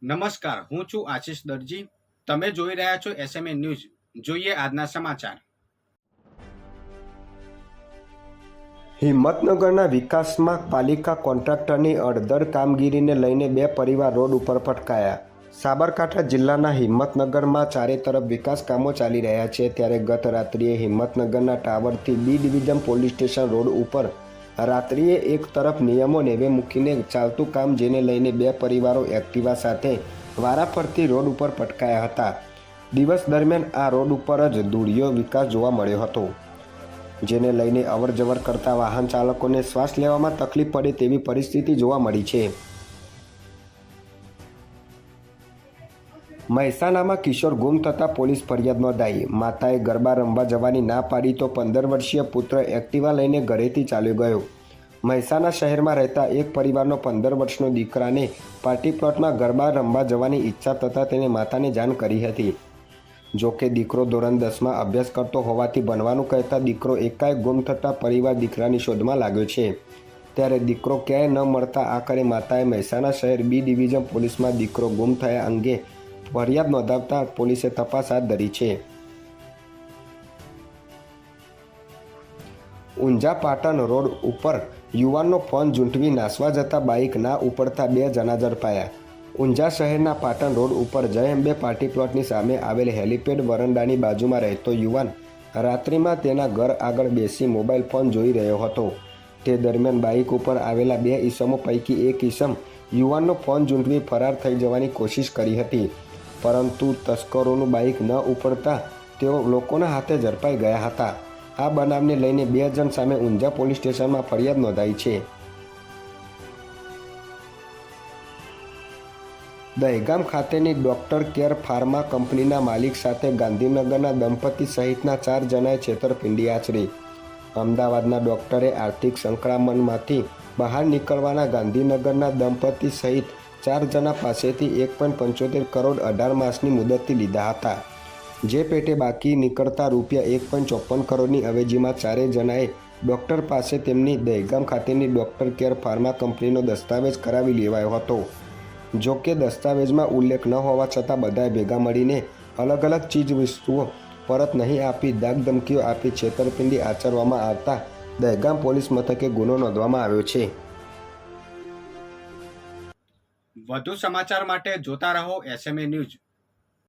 નમસ્કાર, હું છું આશિષ દરજી. તમે જોઈ રહ્યા છો એસએમએ ન્યૂઝ. જોઈએ આજના સમાચાર. હિંમતનગરના વિકાસમાં પાલિકા કોન્ટ્રાક્ટરની અડધર કામગીરીને લઈને બે પરિવાર રોડ ઉપર પટકાયા. સાબરકાંઠા જિલ્લાના હિંમતનગરમાં ચારે તરફ વિકાસ કામો ચાલી રહ્યા છે, ત્યારે ગત રાત્રિએ હિંમતનગરના ટાવરથી B division police station road ઉપર રાત્રિએ એક તરફ નિયમો નેવે મૂકીને ચાલતું કામ, જેને લઈને બે પરિવારો એક્ટિવા સાથે વારાફરતી રોડ ઉપર પટકાયા હતા. દિવસ દરમિયાન આ રોડ ઉપર જ ધૂળિયો વિકાસ જોવા મળ્યો હતો, જેને લઈને અવરજવર કરતા વાહન ચાલકોને શ્વાસ લેવામાં તકલીફ પડે તેવી પરિસ્થિતિ જોવા મળી છે. મહેસાણામાં કિશોર ગુમ થતાં પોલીસ ફરિયાદ નોંધાઈ. માતાએ ગરબા રમવા જવાની ના પાડી તો 15 વર્ષીય પુત્ર એક્ટિવા લઈને ઘરેથી ચાલ્યો ગયો. મહેસાણા શહેરમાં રહેતા એક પરિવારનો 15 વર્ષનો દીકરાને પાર્ટી પ્લોટમાં ગરબા રમવા જવાની ઈચ્છા થતાં તેને માતાને જાણ કરી હતી. જોકે દીકરો ધોરણ 10માં અભ્યાસ કરતો હોવાથી ભણવાનું કહેતા દીકરો એકાએક ગુમ થતાં પરિવાર દીકરાની શોધમાં લાગ્યો છે. ત્યારે દીકરો ક્યાંય ન મળતા આખરે માતાએ મહેસાણા શહેર બી ડિવિઝન પોલીસમાં દીકરો ગુમ થયા અંગે ફરિયાદ નોંધાવતા પોલીસે તપાસ હાથ ધરી છે. ઊંઝા પાટણ રોડ ઉપર યુવાનનો ફોન ઝૂંટવી નાસવા જતા બાઇક ના ઉપડતા 2 જણા ઝડપાયા. ઊંઝા શહેરના પાટણ રોડ ઉપર જય અંબે પાર્ટી પ્લોટની સામે આવેલ હેલીપેડ વરંડાની બાજુમાં રહેતો યુવાન રાત્રિમાં તેના ઘર આગળ બેસી મોબાઈલ ફોન જોઈ રહ્યો હતો. તે દરમિયાન બાઇક ઉપર આવેલા 2 ઈસમો પૈકી એક ઈસમ યુવાનનો ફોન ઝૂંટવી ફરાર થઈ જવાની કોશિશ કરી હતી, પરંતુ તસ્કરોનું બાઇક ન ઉપડતા તેઓ લોકોના હાથે ઝડપાઈ ગયા હતા. આ બનાવને લઈને 2 જણ સામે ઊંઝા પોલીસ સ્ટેશનમાં ફરિયાદ નોંધાઈ છે. દહેગામ ખાતેની ડોક્ટર કેર ફાર્મા કંપનીના માલિક સાથે ગાંધીનગરના દંપતી સહિતના 4 જણાએ છેતરપિંડી આચરી. અમદાવાદના ડોક્ટરે આર્થિક સંકળામણમાંથી બહાર નીકળવાના ગાંધીનગરના દંપતી સહિત 4 જણા પાસેથી 1.75 કરોડ 18 માસની મુદતથી લીધા હતા. જે પેટે બાકી નીકળતા રૂપિયા 1.54 કરોડની અવેજીમાં 4 જણાએ ડોક્ટર પાસે તેમની દહેગામ ખાતેની ડોક્ટર કેર ફાર્મા કંપનીનો દસ્તાવેજ કરાવી લેવાયો હતો. જો કે દસ્તાવેજમાં ઉલ્લેખ ન હોવા છતાં બધાએ ભેગા મળીને અલગ અલગ ચીજ વસ્તુઓ પરત નહીં આપી ધાકધમકીઓ આપી છેતરપિંડી આચરવામાં આવતા દહેગામ પોલીસ મથકે ગુનો નોંધવામાં આવ્યો છે. વધુ સમાચાર માટે જોતા રહો એસએમએ ન્યૂઝ.